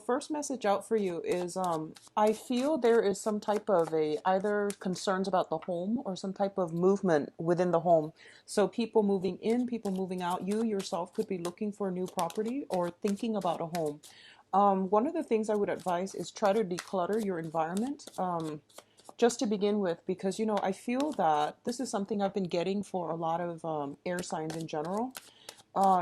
first message out for you is I feel there is some type of a either concerns about the home or some type of movement within the home. So people moving in, people moving out. You yourself could be looking for a new property or thinking about a home. One of the things I would advise is try to declutter your environment. Just to begin with, because I feel that this is something I've been getting for a lot of air signs in general.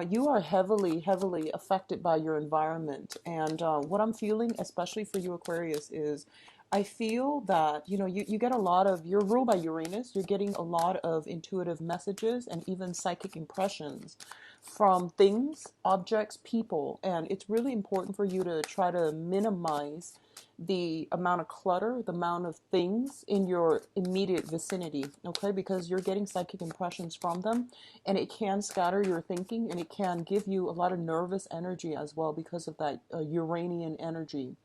You are heavily, heavily affected by your environment. And what I'm feeling, especially for you, Aquarius, is I feel that, you get a lot of, you're ruled by Uranus, you're getting a lot of intuitive messages and even psychic impressions from things, objects, people. And it's really important for you to try to minimize the amount of clutter, the amount of things in your immediate vicinity, okay? Because you're getting psychic impressions from them, and it can scatter your thinking, and it can give you a lot of nervous energy as well because of that Uranian energy.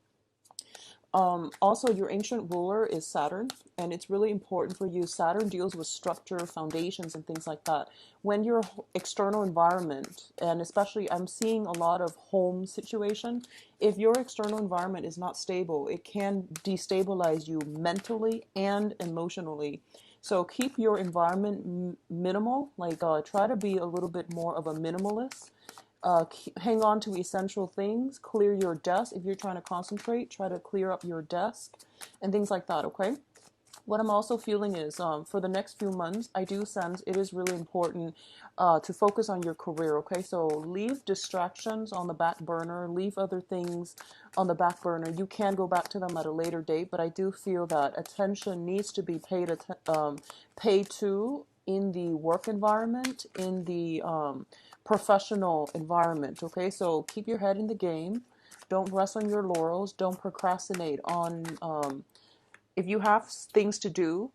Also, your ancient ruler is Saturn, and it's really important for you. Saturn deals with structure, foundations, and things like that. When your external environment, and especially I'm seeing a lot of home situation, if your external environment is not stable, it can destabilize you mentally and emotionally. So keep your environment minimal, like try to be a little bit more of a minimalist. Hang on to essential things, clear your desk. If you're trying to concentrate, try to clear up your desk and things like that, okay? What I'm also feeling is for the next few months, I do sense it is really important to focus on your career, okay? So leave distractions on the back burner, leave other things on the back burner. You can go back to them at a later date, but I do feel that attention needs to be paid to in the work environment, in the professional environment, okay? So keep your head in the game. Don't rest on your laurels. Don't procrastinate on if you have things to do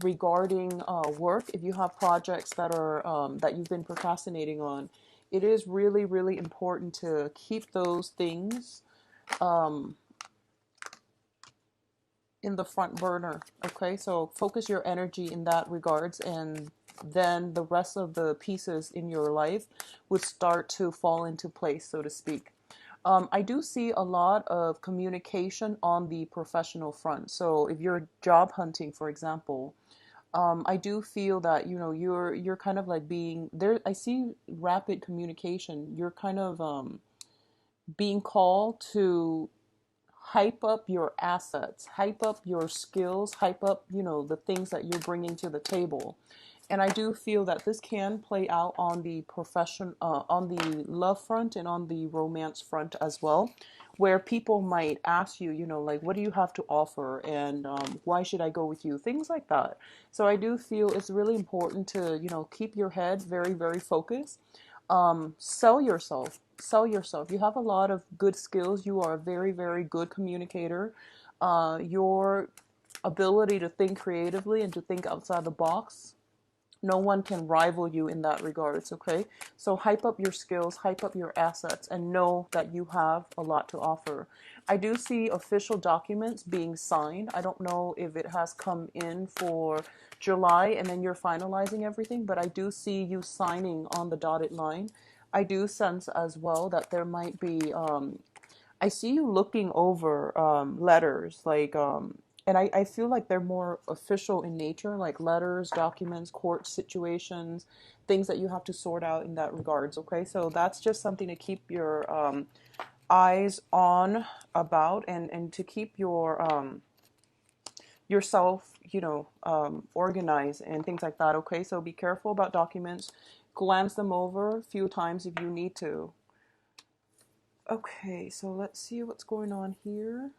regarding work, if you have projects that are that you've been procrastinating on, it is really, really important to keep those things um, in the front burner. Okay, so focus your energy in that regards, and then the rest of the pieces in your life would start to fall into place, so to speak. I do see a lot of communication on the professional front. So if you're job hunting, for example, I do feel that you're kind of like being there. I see rapid communication. You're kind of being called to hype up your assets, hype up your skills, hype up the things that you're bringing to the table. And I do feel that this can play out on the on the love front and on the romance front as well, where people might ask you, like, what do you have to offer, and why should I go with you? Things like that. So I do feel it's really important to, keep your head very, very focused. Sell yourself. Sell yourself. You have a lot of good skills. You are a very, very good communicator. Your ability to think creatively and to think outside the box, no one can rival you in that regards, okay? So hype up your skills, hype up your assets, and know that you have a lot to offer. I do see official documents being signed. I don't know if it has come in for July and then you're finalizing everything, but I do see you signing on the dotted line. I do sense as well that there might be I see you looking over letters, like, and I feel like they're more official in nature, like letters, documents, court situations, things that you have to sort out in that regards. Okay, so that's just something to keep your eyes on about, and to keep yourself, organized and things like that. Okay, so be careful about documents. Glance them over a few times if you need to. Okay, so let's see what's going on here.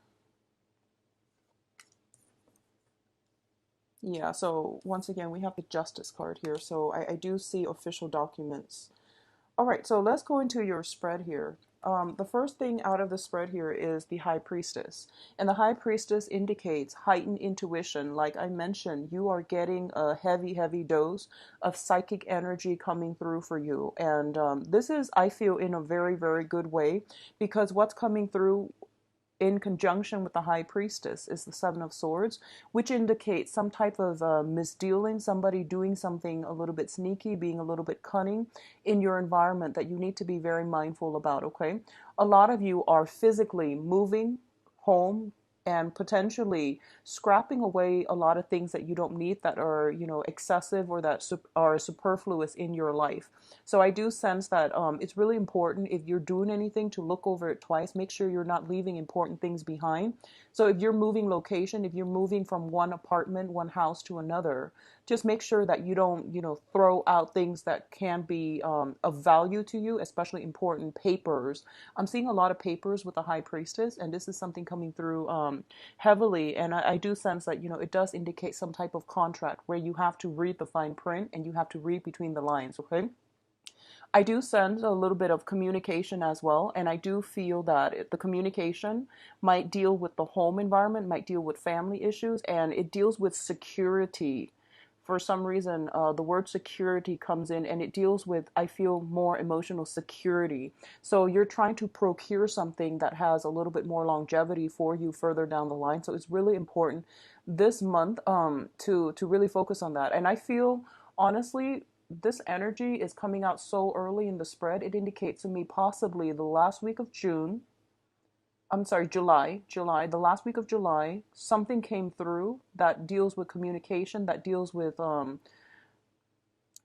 Yeah, so once again, we have the Justice card here. So I do see official documents. All right, so let's go into your spread here. The first thing out of the spread here is the High Priestess. And the High Priestess indicates heightened intuition. Like I mentioned, you are getting a heavy, heavy dose of psychic energy coming through for you. And this is, I feel, in a very, very good way, because what's coming through in conjunction with the high priestess is the Seven of Swords, which indicates some type of misdealing, somebody doing something a little bit sneaky, being a little bit cunning in your environment that you need to be very mindful about, okay? A lot of you are physically moving home and potentially scrapping away a lot of things that you don't need, that are, excessive, or that are superfluous in your life. So I do sense that it's really important, if you're doing anything, to look over it twice. Make sure you're not leaving important things behind. So if you're moving location, if you're moving from one apartment, one house to another, just make sure that you don't, throw out things that can be of value to you, especially important papers. I'm seeing a lot of papers with the high priestess, and this is something coming through heavily. And I do sense that, it does indicate some type of contract where you have to read the fine print and you have to read between the lines, okay? I do sense a little bit of communication as well, and I do feel that the communication might deal with the home environment, might deal with family issues, and it deals with security. For some reason, the word security comes in, and it deals with, I feel, more emotional security. So you're trying to procure something that has a little bit more longevity for you further down the line. So it's really important this month to really focus on that. And I feel, honestly, this energy is coming out so early in the spread. It indicates to me possibly the last week of June. I'm sorry, the last week of July, something came through that deals with communication, that deals with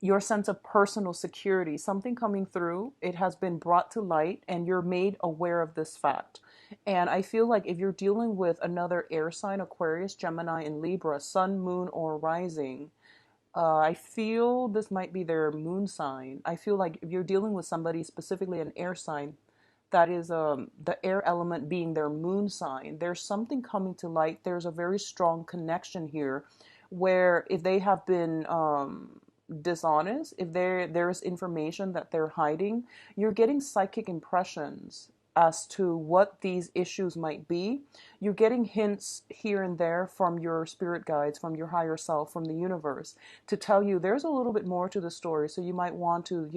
your sense of personal security, something coming through. It has been brought to light, and you're made aware of this fact. And I feel like if you're dealing with another air sign, Aquarius, Gemini, and Libra, sun, moon, or rising, I feel this might be their moon sign. I feel like if you're dealing with somebody, specifically an air sign, that is the air element being their moon sign, there's something coming to light. There's a very strong connection here where if they have been dishonest, if there's information that they're hiding, you're getting psychic impressions as to what these issues might be. You're getting hints here and there from your spirit guides, from your higher self, from the universe, to tell you there's a little bit more to the story. So you might want to,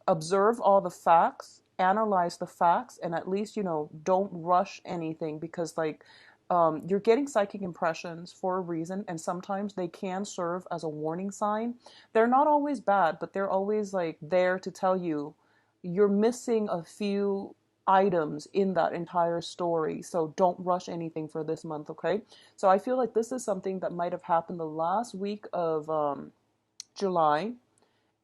observe all the facts, analyze the facts, and at least, don't rush anything, because you're getting psychic impressions for a reason, and sometimes they can serve as a warning sign. They're not always bad, but they're always like there to tell you you're missing a few items in that entire story. So don't rush anything for this month, okay? So I feel like this is something that might have happened the last week of July,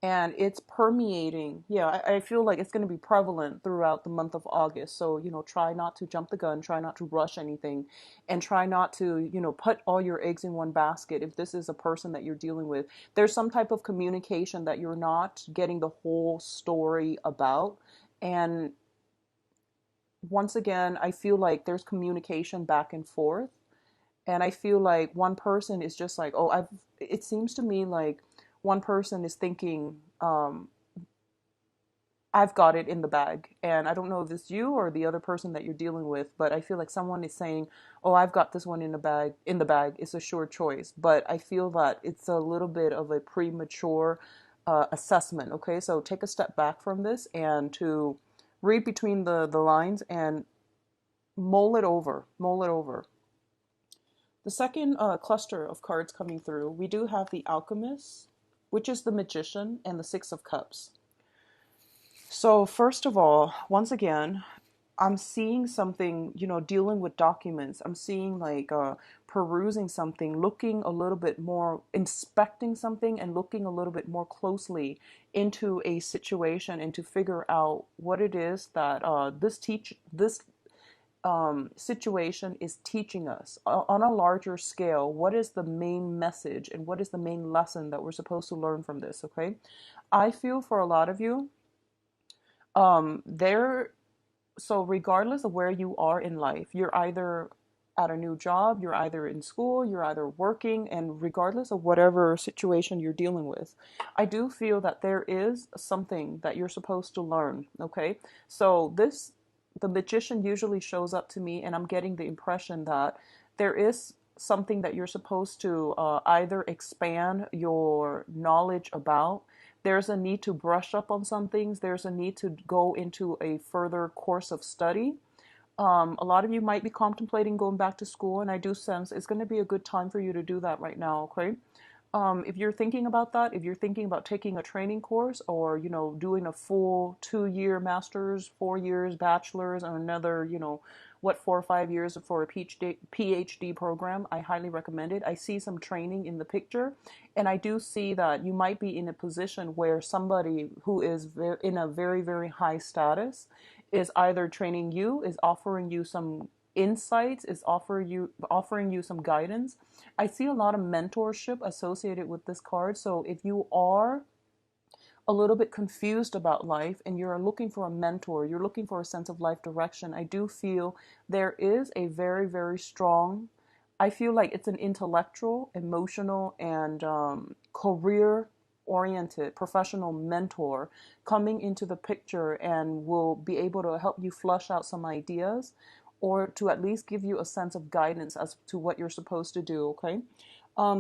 and it's permeating. Yeah, I feel like it's going to be prevalent throughout the month of August. So, try not to jump the gun, try not to rush anything, and try not to, put all your eggs in one basket. If this is a person that you're dealing with, there's some type of communication that you're not getting the whole story about. And once again, I feel like there's communication back and forth. And I feel like one person is just like, oh, it seems to me like one person is thinking, I've got it in the bag. And I don't know if it's you or the other person that you're dealing with, but I feel like someone is saying, oh, I've got this one in the bag. In the bag. It's a sure choice. But I feel that it's a little bit of a premature assessment. Okay, so take a step back from this and to read between the lines and mull it over. Mull it over. The second cluster of cards coming through, we do have the Alchemist, which is the Magician, and the Six of Cups. So first of all, once again, I'm seeing something, dealing with documents. I'm seeing perusing something, looking a little bit more, inspecting something and looking a little bit more closely into a situation, and to figure out what it is that this situation is teaching us on a larger scale. What is the main message and what is the main lesson that we're supposed to learn from this? Okay, I feel for a lot of you, there. So regardless of where you are in life, you're either at a new job, you're either in school, you're either working, and regardless of whatever situation you're dealing with, I do feel that there is something that you're supposed to learn. Okay, so the Magician usually shows up to me, and I'm getting the impression that there is something that you're supposed to either expand your knowledge about. There's a need to brush up on some things. There's a need to go into a further course of study. A lot of you might be contemplating going back to school, and I do sense it's going to be a good time for you to do that right now, okay? If you're thinking about that, if you're thinking about taking a training course or, doing a full 2 year master's, 4 years bachelor's, and another, 4 or 5 years for a PhD program, I highly recommend it. I see some training in the picture, and I do see that you might be in a position where somebody who is in a very, very high status is either training you, is offering you some insights, is offering you some guidance. I see a lot of mentorship associated with this card. So if you are a little bit confused about life and you're looking for a mentor, you're looking for a sense of life direction, I do feel there is a very, very strong, I feel like it's an intellectual, emotional, and career oriented professional mentor coming into the picture and will be able to help you flush out some ideas or to at least give you a sense of guidance as to what you're supposed to do, okay?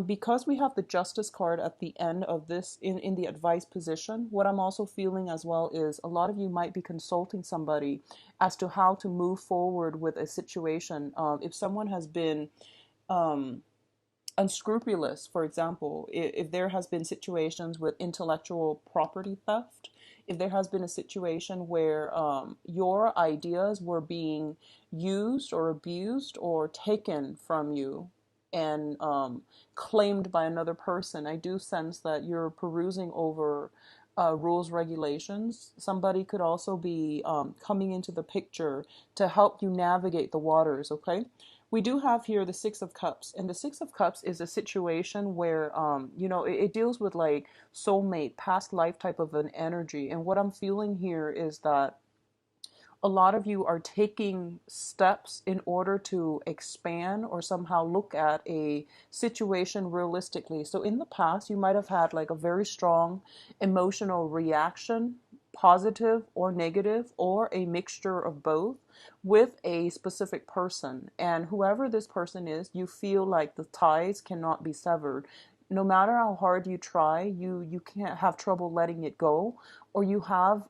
Because we have the justice card at the end of this in the advice position, what I'm also feeling as well is a lot of you might be consulting somebody as to how to move forward with a situation. If someone has been um, unscrupulous, for example, if there has been situations with intellectual property theft, if there has been a situation where your ideas were being used or abused or taken from you and claimed by another person, I do sense that you're perusing over rules, regulations. Somebody could also be coming into the picture to help you navigate the waters, okay? We do have here the Six of Cups, and the Six of Cups is a situation where, it deals with like soulmate, past life type of an energy. And what I'm feeling here is that a lot of you are taking steps in order to expand or somehow look at a situation realistically. So in the past, you might have had like a very strong emotional reaction, positive or negative, or a mixture of both with a specific person. And whoever this person is, you feel like the ties cannot be severed. No matter how hard you try, you can't have trouble letting it go, or you have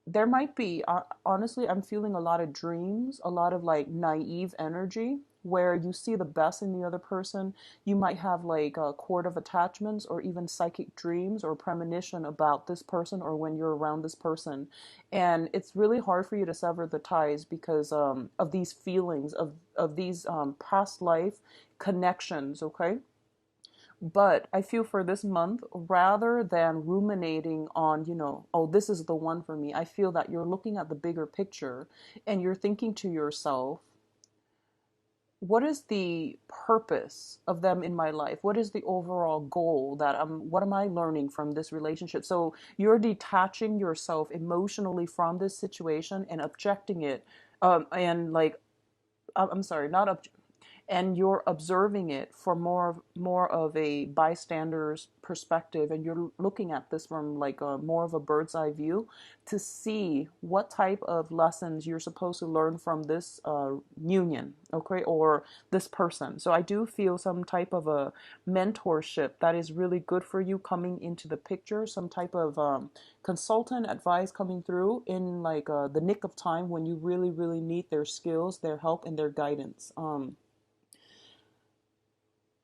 there might be honestly, I'm feeling a lot of dreams, a lot of like naive energy where you see the best in the other person. You might have like a cord of attachments or even psychic dreams or premonition about this person or when you're around this person, and it's really hard for you to sever the ties because of these feelings of these past life connections, okay? But I feel for this month, rather than ruminating on, oh, this is the one for me, I feel that you're looking at the bigger picture and you're thinking to yourself, what is the purpose of them in my life? What is the overall goal what am I learning from this relationship? So you're detaching yourself emotionally from this situation and objecting it. And like, I'm sorry, not and you're observing it for more of a bystander's perspective, and you're looking at this from like a more of a bird's eye view to see what type of lessons you're supposed to learn from this union, okay, or this person. So I do feel some type of a mentorship that is really good for you coming into the picture, some type of consultant advice coming through in like the nick of time when you really, really need their skills, their help, and their guidance.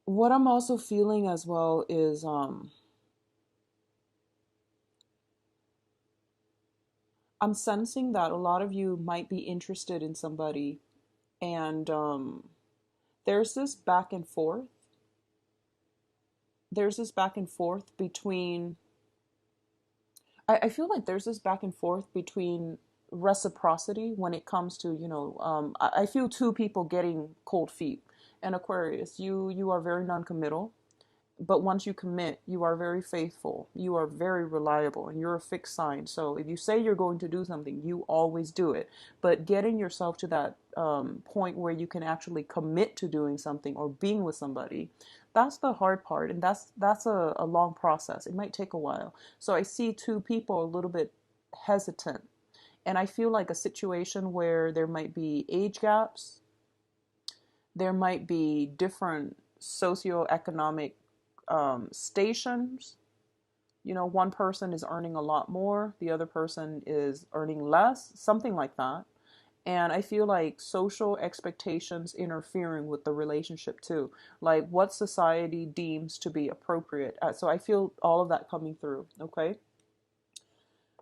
What I'm also feeling as well is I'm sensing that a lot of you might be interested in somebody, and there's this back and forth. There's this back and forth between. I feel like there's this back and forth between reciprocity when it comes to I feel two people getting cold feet. And Aquarius, you are very non-committal. But once you commit, you are very faithful, you are very reliable, and you're a fixed sign. So if you say you're going to do something, you always do it. But getting yourself to that point where you can actually commit to doing something or being with somebody, that's the hard part, and that's a long process. It might take a while. So I see two people a little bit hesitant, and I feel like a situation where there might be age gaps, there might be different socioeconomic stations. One person is earning a lot more, the other person is earning less, something like that. And I feel like social expectations interfering with the relationship too, like what society deems to be appropriate. So I feel all of that coming through. Okay.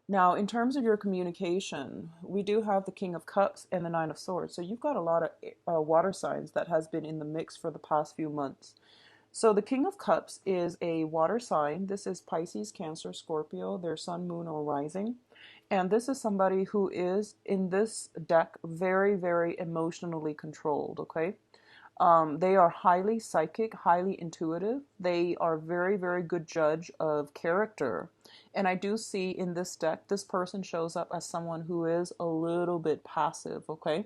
Now, in terms of your communication, we do have the King of Cups and the Nine of Swords. So you've got a lot of water signs that has been in the mix for the past few months. So the King of Cups is a water sign. This is Pisces, Cancer, Scorpio, their sun, moon, or rising. And this is somebody who is, in this deck, very, very emotionally controlled, okay? They are highly psychic, highly intuitive. They are very, very good judge of character. And I do see in this deck, this person shows up as someone who is a little bit passive, okay?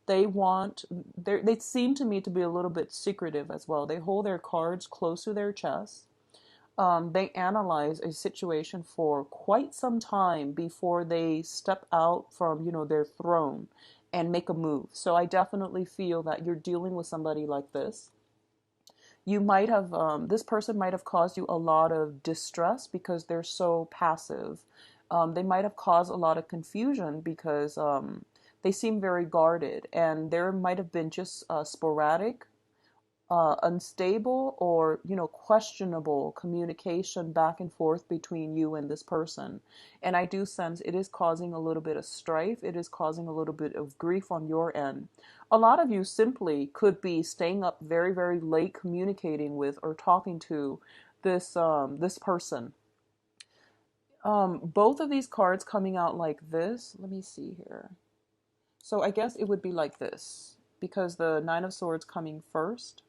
They want, they seem to me to be a little bit secretive as well. They hold their cards close to their chest. They analyze a situation for quite some time before they step out from, their throne and make a move. So I definitely feel that you're dealing with somebody like this. You might have, this person might have caused you a lot of distress because they're so passive. They might have caused a lot of confusion because they seem very guarded, and there might have been just sporadic, unstable, or questionable communication back and forth between you and this person. And I do sense it is causing a little bit of strife. It is causing a little bit of grief on your end. A lot of you simply could be staying up very, very late communicating with or talking to this person. Both of these cards coming out like this. Let me see here. So I guess it would be like this because the Nine of Swords coming first.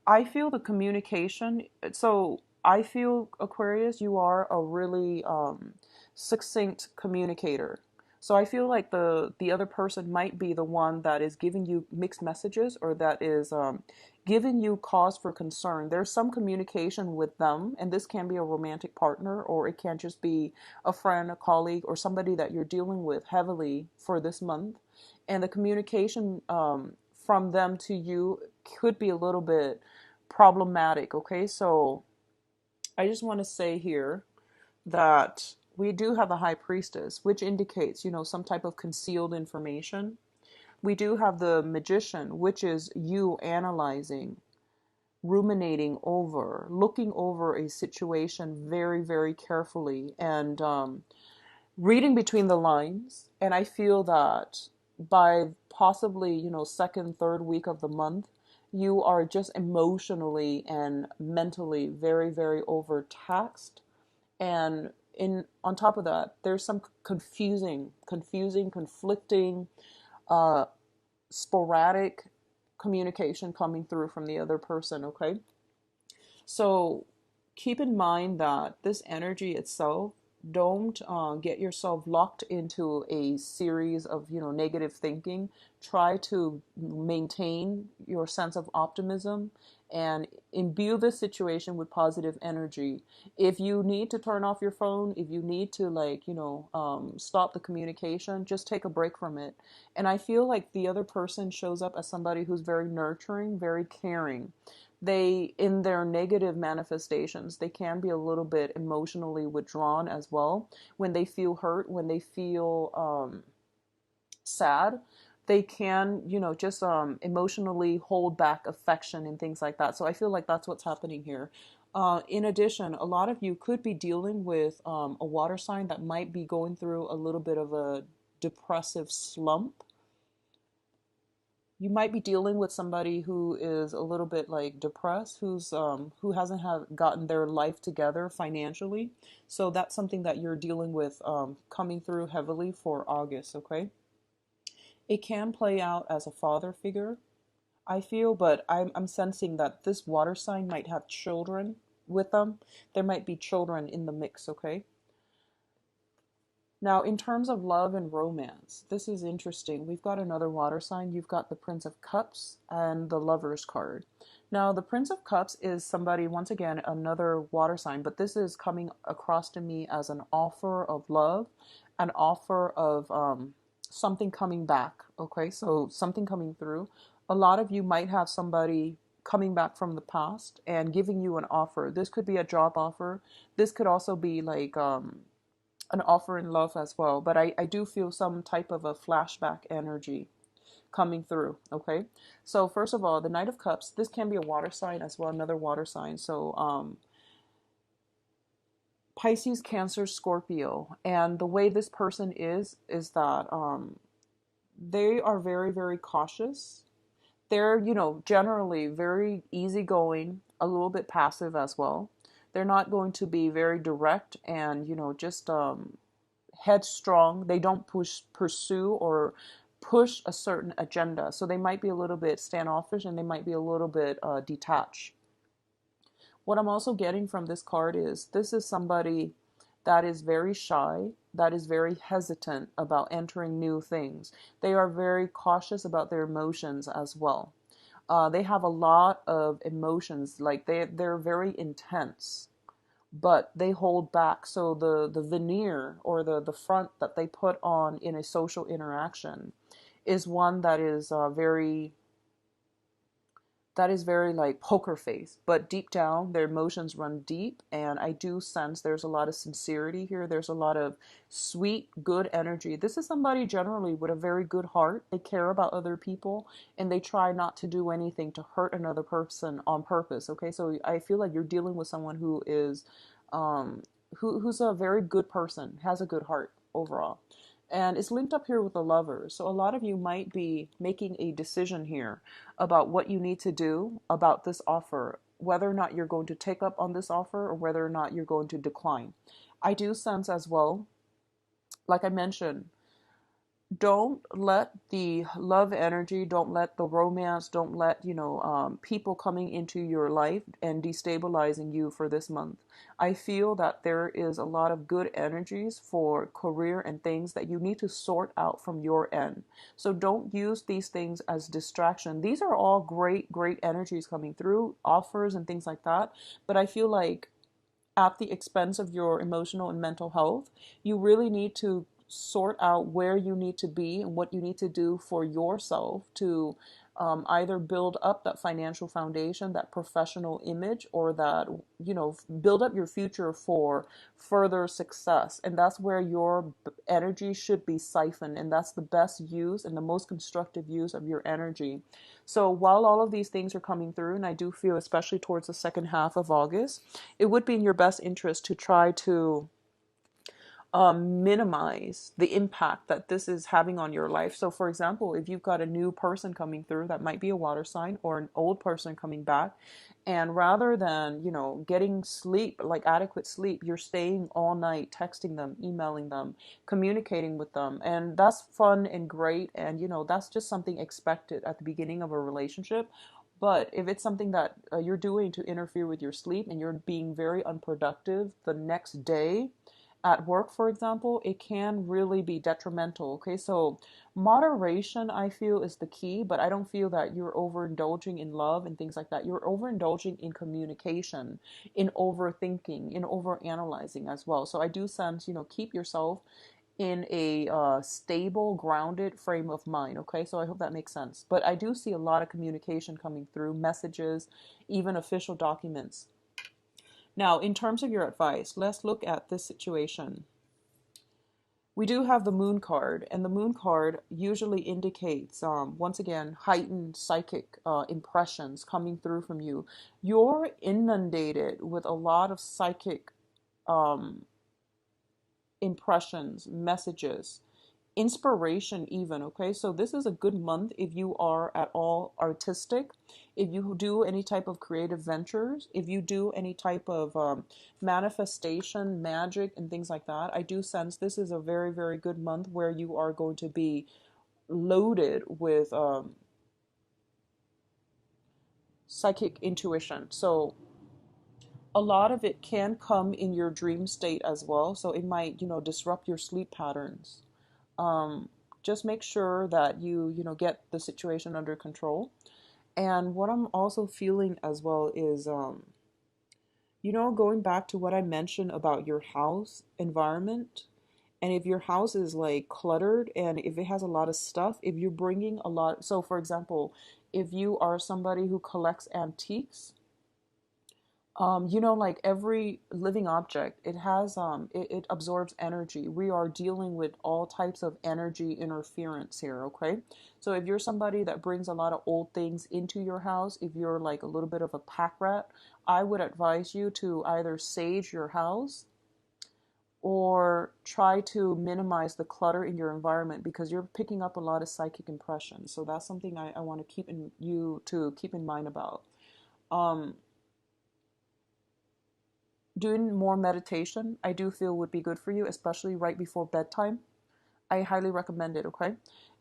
I feel the communication. So I feel, Aquarius, you are a really succinct communicator. So I feel like the other person might be the one that is giving you mixed messages, or that is giving you cause for concern. There's some communication with them, and this can be a romantic partner, or it can just be a friend, a colleague, or somebody that you're dealing with heavily for this month. And the communication from them to you could be a little bit problematic. Okay, so I just want to say here that we do have the High Priestess, which indicates, some type of concealed information. We do have the Magician, which is you analyzing, ruminating over, looking over a situation very, very carefully, and reading between the lines. And I feel that by possibly, second, third week of the month, you are just emotionally and mentally very, very overtaxed. And on top of that, there's some conflicting, uh, sporadic communication coming through from the other person, okay? So keep in mind that this energy itself, don't get yourself locked into a series of negative thinking. Try to maintain your sense of optimism and imbue this situation with positive energy. If you need to turn off your phone, if you need to stop the communication, just take a break from it. And I feel like the other person shows up as somebody who's very nurturing, very caring. They, in their negative manifestations, they can be a little bit emotionally withdrawn as well. When they feel hurt, when they feel sad, they can, just emotionally hold back affection and things like that. So I feel like that's what's happening here. In addition, a lot of you could be dealing with a water sign that might be going through a little bit of a depressive slump. You might be dealing with somebody who is a little bit like depressed, who hasn't have gotten their life together financially. So that's something that you're dealing with coming through heavily for August, okay? It can play out as a father figure, I feel, but I'm sensing that this water sign might have children with them. There might be children in the mix, okay? Now, in terms of love and romance, this is interesting. We've got another water sign. You've got the Prince of Cups and the Lover's card. Now, the Prince of Cups is somebody, once again, another water sign, but this is coming across to me as an offer of love, an offer of something coming back, okay? So something coming through. A lot of you might have somebody coming back from the past and giving you an offer. This could be a job offer. This could also be like an offer in love as well. But I do feel some type of a flashback energy. coming through. Okay, so first of all, the Knight of Cups, this can be a water sign as well, another water sign. So Pisces, Cancer, Scorpio, and the way this person is that they are very, very cautious. They're, generally very easygoing, a little bit passive as well. They're not going to be very direct and, just headstrong. They don't pursue or push a certain agenda. So they might be a little bit standoffish and they might be a little bit detached. What I'm also getting from this card is this is somebody that is very shy, that is very hesitant about entering new things. They are very cautious about their emotions as well. They have a lot of emotions, like they're very intense, but they hold back. So the veneer or the front that they put on in a social interaction is one that is very like poker face, but deep down their emotions run deep, and I do sense there's a lot of sincerity here. There's a lot of sweet good energy. This is somebody generally with a very good heart. They care about other people and they try not to do anything to hurt another person on purpose. Okay, so I feel like you're dealing with someone who is who's a very good person, has a good heart overall, and it's linked up here with the Lovers. So a lot of you might be making a decision here about what you need to do about this offer, whether or not you're going to take up on this offer or whether or not you're going to decline. I do sense as well, like I mentioned, don't let the love energy, don't let the romance, don't let, people coming into your life and destabilizing you for this month. I feel that there is a lot of good energies for career and things that you need to sort out from your end. So don't use these things as distraction. These are all great, great energies coming through, offers and things like that. But I feel like at the expense of your emotional and mental health, you really need to sort out where you need to be and what you need to do for yourself to either build up that financial foundation, that professional image, or that, build up your future for further success. And that's where your energy should be siphoned. And that's the best use and the most constructive use of your energy. So while all of these things are coming through, and I do feel especially towards the second half of August, it would be in your best interest to try to minimize the impact that this is having on your life. So, for example, if you've got a new person coming through, that might be a water sign, or an old person coming back, and rather than, getting sleep, like adequate sleep, you're staying all night, texting them, emailing them, communicating with them. And that's fun and great. And, that's just something expected at the beginning of a relationship. But if it's something that you're doing to interfere with your sleep and you're being very unproductive the next day, at work, for example, it can really be detrimental. Okay, so moderation, I feel, is the key, but I don't feel that you're overindulging in love and things like that. You're overindulging in communication, in overthinking, in overanalyzing as well. So I do sense, keep yourself in a stable, grounded frame of mind. Okay, so I hope that makes sense. But I do see a lot of communication coming through, messages, even official documents. Now, in terms of your advice, let's look at this situation. We do have the Moon card, and the Moon card usually indicates, once again, heightened psychic impressions coming through from you. You're inundated with a lot of psychic impressions, messages, inspiration even. Okay, so this is a good month if you are at all artistic, if you do any type of creative ventures, if you do any type of manifestation, magic and things like that. I do sense this is a very, very good month where you are going to be loaded with psychic intuition. So a lot of it can come in your dream state as well, so it might, disrupt your sleep patterns. um, just make sure that you get the situation under control. And what I'm also feeling as well is, going back to what I mentioned about your house environment. And if your house is like cluttered and if it has a lot of stuff, if you're bringing a lot, so for example, if you are somebody who collects antiques, Like every living object, it absorbs energy. We are dealing with all types of energy interference here, okay? So if you're somebody that brings a lot of old things into your house, if you're like a little bit of a pack rat, I would advise you to either sage your house or try to minimize the clutter in your environment because you're picking up a lot of psychic impressions. So that's something I want to keep in mind about. Um, Doing more meditation, I do feel would be good for you, especially right before bedtime. I highly recommend it, okay?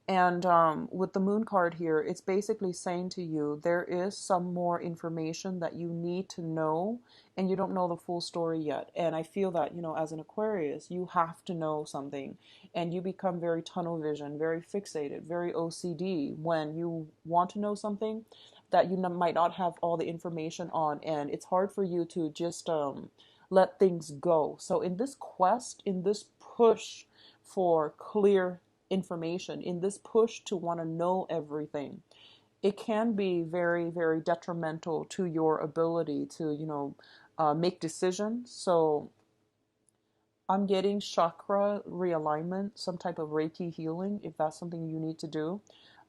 And with the moon card here, it's basically saying to you there is some more information that you need to know, and you don't know the full story yet. And I feel that, as an Aquarius, you have to know something, and you become very tunnel vision, very fixated, very OCD when you want to know something that you might not have all the information on, and it's hard for you to just let things go. So in this quest, in this push for clear information, in this push to want to know everything, it can be very, very detrimental to your ability to, make decisions. So I'm getting chakra realignment, some type of Reiki healing, if that's something you need to do.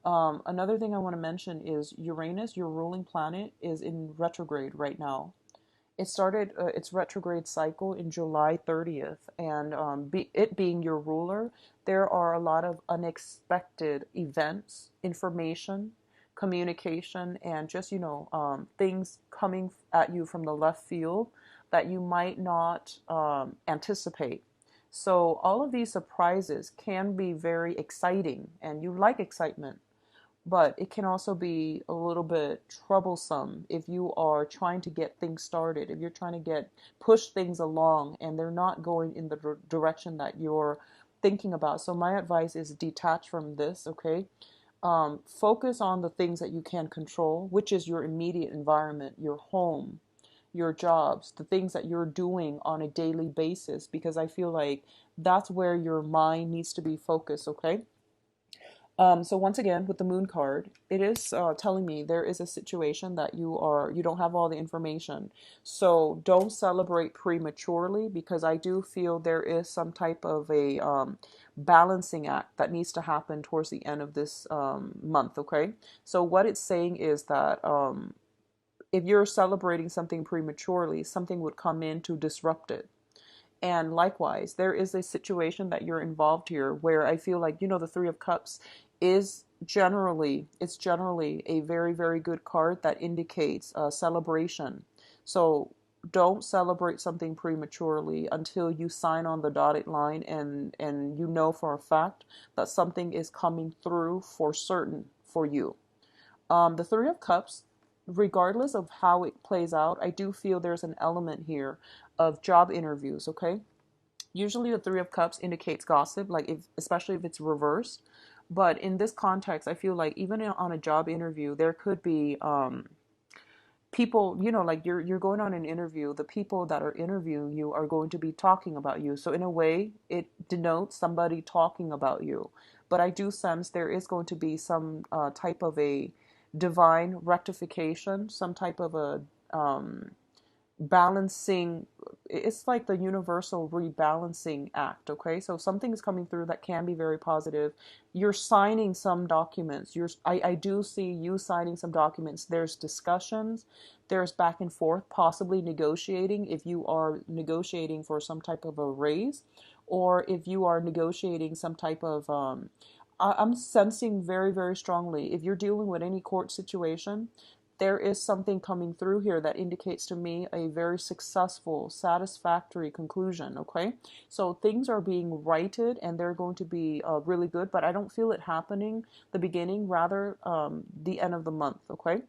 Another thing I want to mention is Uranus, your ruling planet, is in retrograde right now. It started its retrograde cycle in July 30th, and it being your ruler, there are a lot of unexpected events, information, communication, and just, things coming at you from the left field that you might not anticipate. So, all of these surprises can be very exciting, and you like excitement, but it can also be a little bit troublesome if you are trying to get things started, if you're trying to push things along and they're not going in the direction that you're thinking about. So my advice is detach from this, okay? Focus on the things that you can control, which is your immediate environment, your home, your jobs, the things that you're doing on a daily basis, because I feel like that's where your mind needs to be focused, okay? So once again, with the moon card, it is telling me there is a situation that you don't have all the information. So don't celebrate prematurely, because I do feel there is some type of a balancing act that needs to happen towards the end of this month. Okay. So what it's saying is that if you're celebrating something prematurely, something would come in to disrupt it. And likewise, there is a situation that you're involved here where I feel like, the Three of Cups it's generally a very, very good card that indicates celebration. So don't celebrate something prematurely until you sign on the dotted line and you know for a fact that something is coming through for certain for you. The Three of Cups, regardless of how it plays out, I do feel there's an element here of job interviews, okay? Usually the Three of Cups indicates gossip, like especially if it's reversed. But in this context, I feel like even on a job interview, there could be people, like you're going on an interview, the people that are interviewing you are going to be talking about you. So in a way, it denotes somebody talking about you. But I do sense there is going to be some type of a divine rectification, some type of a balancing. It's like the universal rebalancing act. Okay, so something is coming through that can be very positive. You're signing some documents. I do see you signing some documents. There's discussions, there's back and forth, possibly negotiating, if you are negotiating for some type of a raise, or if you are negotiating some type of I'm sensing very, very strongly, if you're dealing with any court situation, there is something coming through here that indicates to me a very successful, satisfactory conclusion. Okay, so things are being righted and they're going to be really good, but I don't feel it happening the beginning, rather the end of the month. Okay.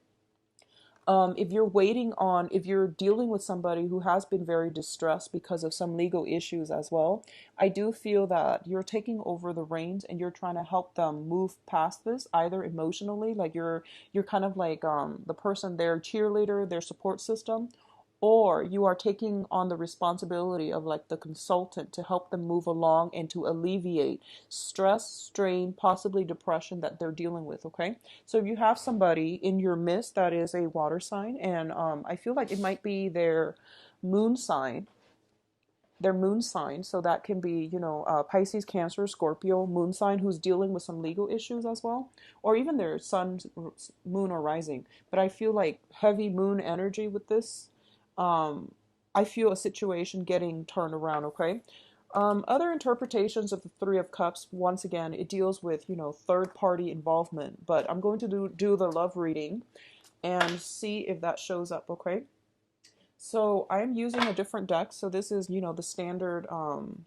If you're dealing with somebody who has been very distressed because of some legal issues as well, I do feel that you're taking over the reins and you're trying to help them move past this, either emotionally, like you're kind of like the person, their cheerleader, their support system, or you are taking on the responsibility of like the consultant to help them move along and to alleviate stress, strain, possibly depression that they're dealing with. Okay, so if you have somebody in your midst that is a water sign, and I feel like it might be moon sign moon sign. So that can be, Pisces, Cancer, Scorpio, moon sign who's dealing with some legal issues as well, or even their sun, moon, or rising. But I feel like heavy moon energy with this. Um, I feel a situation getting turned around, okay? Other interpretations of the Three of Cups, once again, it deals with, third party involvement. But I'm going to do the love reading and see if that shows up, okay? So I'm using a different deck. So this is, the standard,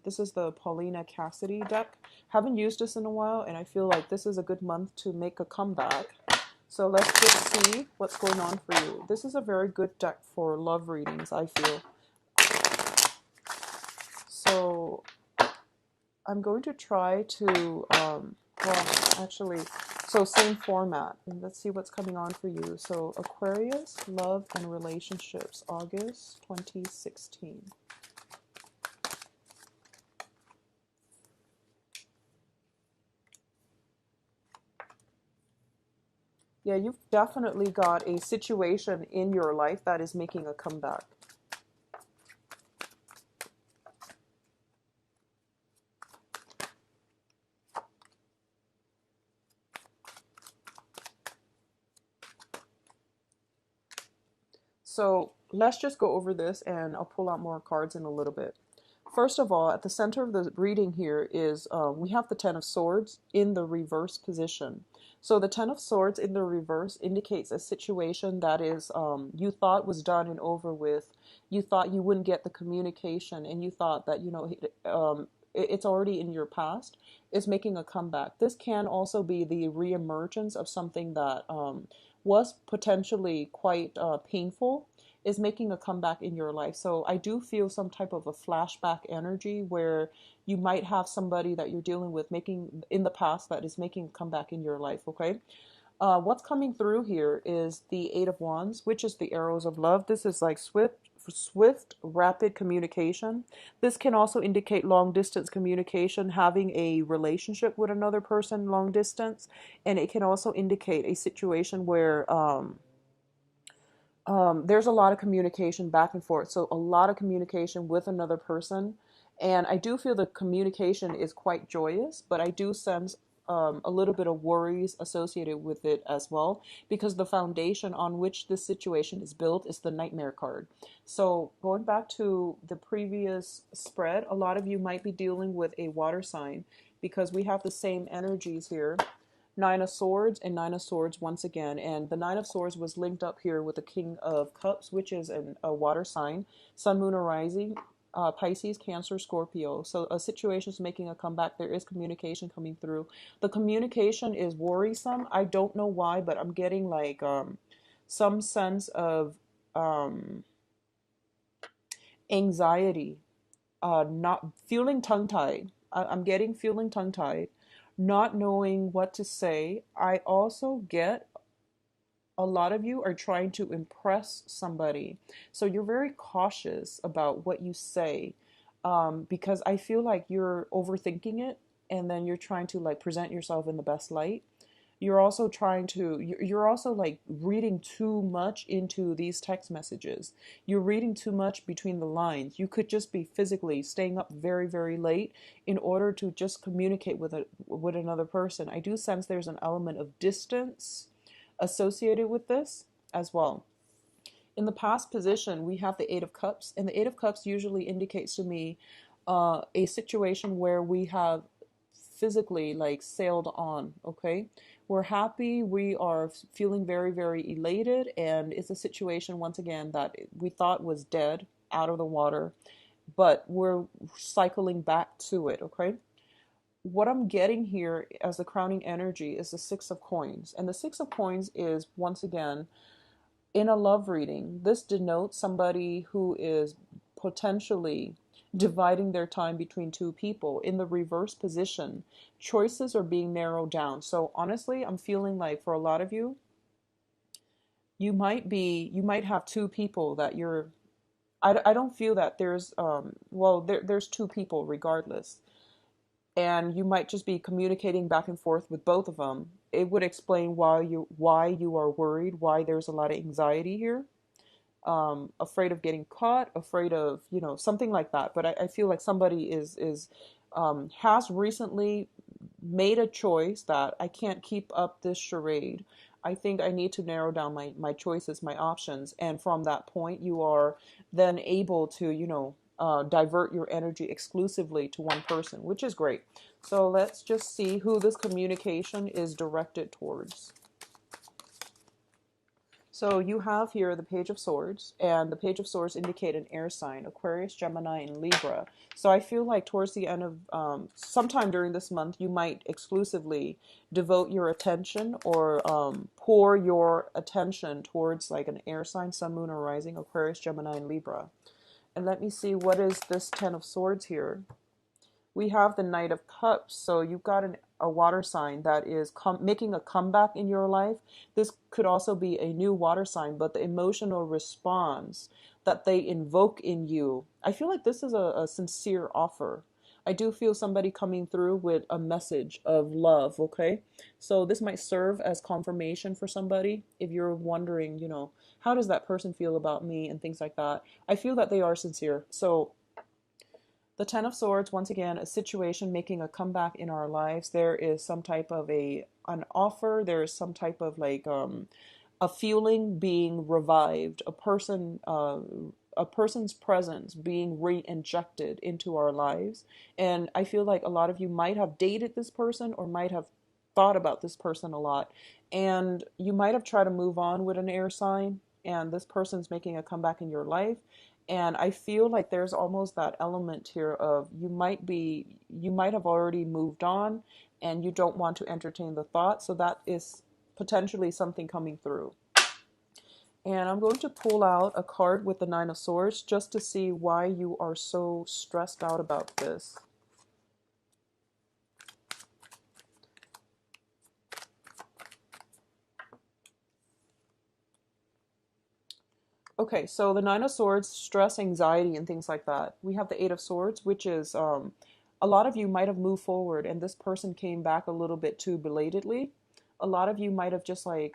this is the Paulina Cassidy deck. Haven't used this in a while, and I feel like this is a good month to make a comeback. So let's just see what's going on for you. This is a very good deck for love readings, I feel. So I'm going to try to, well, actually, so same format. And let's see what's coming on for you. So Aquarius, love and relationships, August 2016. Yeah, you've definitely got a situation in your life that is making a comeback. So let's just go over this and I'll pull out more cards in a little bit. First of all, at the center of the reading here is we have the Ten of Swords in the reverse position. So the Ten of Swords in the reverse indicates a situation that is you thought was done and over with. You thought you wouldn't get the communication, and you thought that it's already in your past. Is making a comeback. This can also be the reemergence of something that was potentially quite painful, is making a comeback in your life. So I do feel some type of a flashback energy where you might have somebody that you're dealing with making in the past that is making a comeback in your life. Okay. What's coming through here is the Eight of Wands, which is the arrows of love. This is like swift, rapid communication. This can also indicate long distance communication, having a relationship with another person long distance, and it can also indicate a situation where there's a lot of communication back and forth. So a lot of communication with another person. And I do feel the communication is quite joyous, but I do sense a little bit of worries associated with it as well, because the foundation on which this situation is built is the Nightmare card. So going back to the previous spread, a lot of you might be dealing with a water sign because we have the same energies here. Nine of Swords and Nine of Swords once again. And the Nine of Swords was linked up here with the King of Cups, which is a water sign. Sun, Moon, or Rising, Pisces, Cancer, Scorpio. So a situation is making a comeback. There is communication coming through. The communication is worrisome. I don't know why, but I'm getting like some sense of anxiety, not feeling tongue tied. I'm getting feeling tongue tied, not knowing what to say. I also get a lot of you are trying to impress somebody. So you're very cautious about what you say, because I feel like you're overthinking it, and then you're trying to like present yourself in the best light. You're also like reading too much into these text messages. You're reading too much between the lines. You could just be physically staying up very, very late in order to just communicate with another person. I do sense there's an element of distance associated with this as well. In the past position, we have the Eight of Cups, and the Eight of Cups usually indicates to me a situation where we have physically like sailed on. Okay, we're happy, we are feeling very, very elated, and it's a situation once again that we thought was dead, out of the water, but we're cycling back to it. Okay, what I'm getting here as the crowning energy is the Six of Coins, and the Six of Coins is once again in a love reading. This denotes somebody who is potentially dividing their time between two people. In the reverse position, choices are being narrowed down. So honestly, I'm feeling like for a lot of you, you might have two people that you're I don't feel that there's well there's two people regardless, and you might just be communicating back and forth with both of them. It would explain why you are worried, why there's a lot of anxiety here, afraid of getting caught, afraid of, something like that. But I feel like somebody is has recently made a choice that I can't keep up this charade. I think I need to narrow down my choices, my options. And from that point, you are then able to, divert your energy exclusively to one person, which is great. So let's just see who this communication is directed towards. So you have here the Page of Swords, and the Page of Swords indicate an air sign, Aquarius, Gemini, and Libra. So I feel like towards the end of sometime during this month, you might exclusively devote your attention or pour your attention towards like an air sign, Sun, Moon, or Rising, Aquarius, Gemini, and Libra. And let me see, what is this Ten of Swords here? We have the Knight of Cups. So you've got a water sign that is making a comeback in your life. This could also be a new water sign, but the emotional response that they invoke in you, I feel like this is a sincere offer. I do feel somebody coming through with a message of love, okay? So this might serve as confirmation for somebody if you're wondering, how does that person feel about me and things like that. I feel that they are sincere. So the Ten of Swords, once again, a situation making a comeback in our lives. There is some type of an offer. There is some type of like a feeling being revived. A person's presence being re-injected into our lives. And I feel like a lot of you might have dated this person or might have thought about this person a lot. And you might have tried to move on with an air sign, and this person's making a comeback in your life. And I feel like there's almost that element here of you might have already moved on and you don't want to entertain the thought. So that is potentially something coming through. And I'm going to pull out a card with the Nine of Swords just to see why you are so stressed out about this. Okay, so the Nine of Swords, stress, anxiety, and things like that. We have the Eight of Swords, which is a lot of you might have moved forward and this person came back a little bit too belatedly. A lot of you might have just like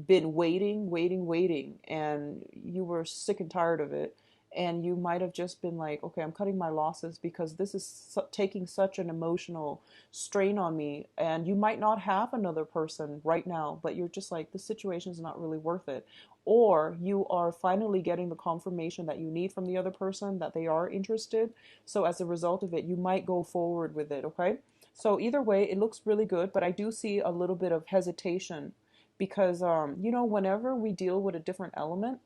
been waiting, and you were sick and tired of it. And you might have just been like, okay, I'm cutting my losses because this is taking such an emotional strain on me. And you might not have another person right now, but you're just like, the situation is not really worth it. Or you are finally getting the confirmation that you need from the other person that they are interested. So as a result of it, you might go forward with it, okay? So either way, it looks really good, but I do see a little bit of hesitation because, whenever we deal with a different element,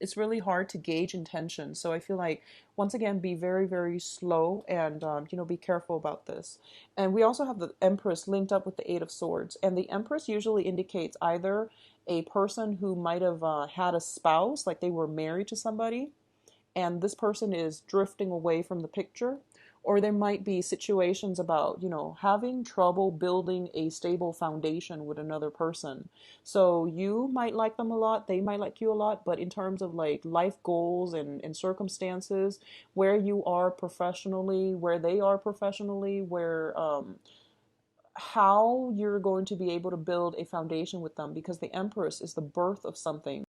it's really hard to gauge intention. So I feel like, once again, be very, very slow and, be careful about this. And we also have the Empress linked up with the Eight of Swords. And the Empress usually indicates either a person who might have had a spouse, like they were married to somebody, and this person is drifting away from the picture. Or there might be situations about, having trouble building a stable foundation with another person. So you might like them a lot, they might like you a lot, but in terms of like life goals and circumstances, where you are professionally, where they are professionally, where how you're going to be able to build a foundation with them, because the Empress is the birth of something.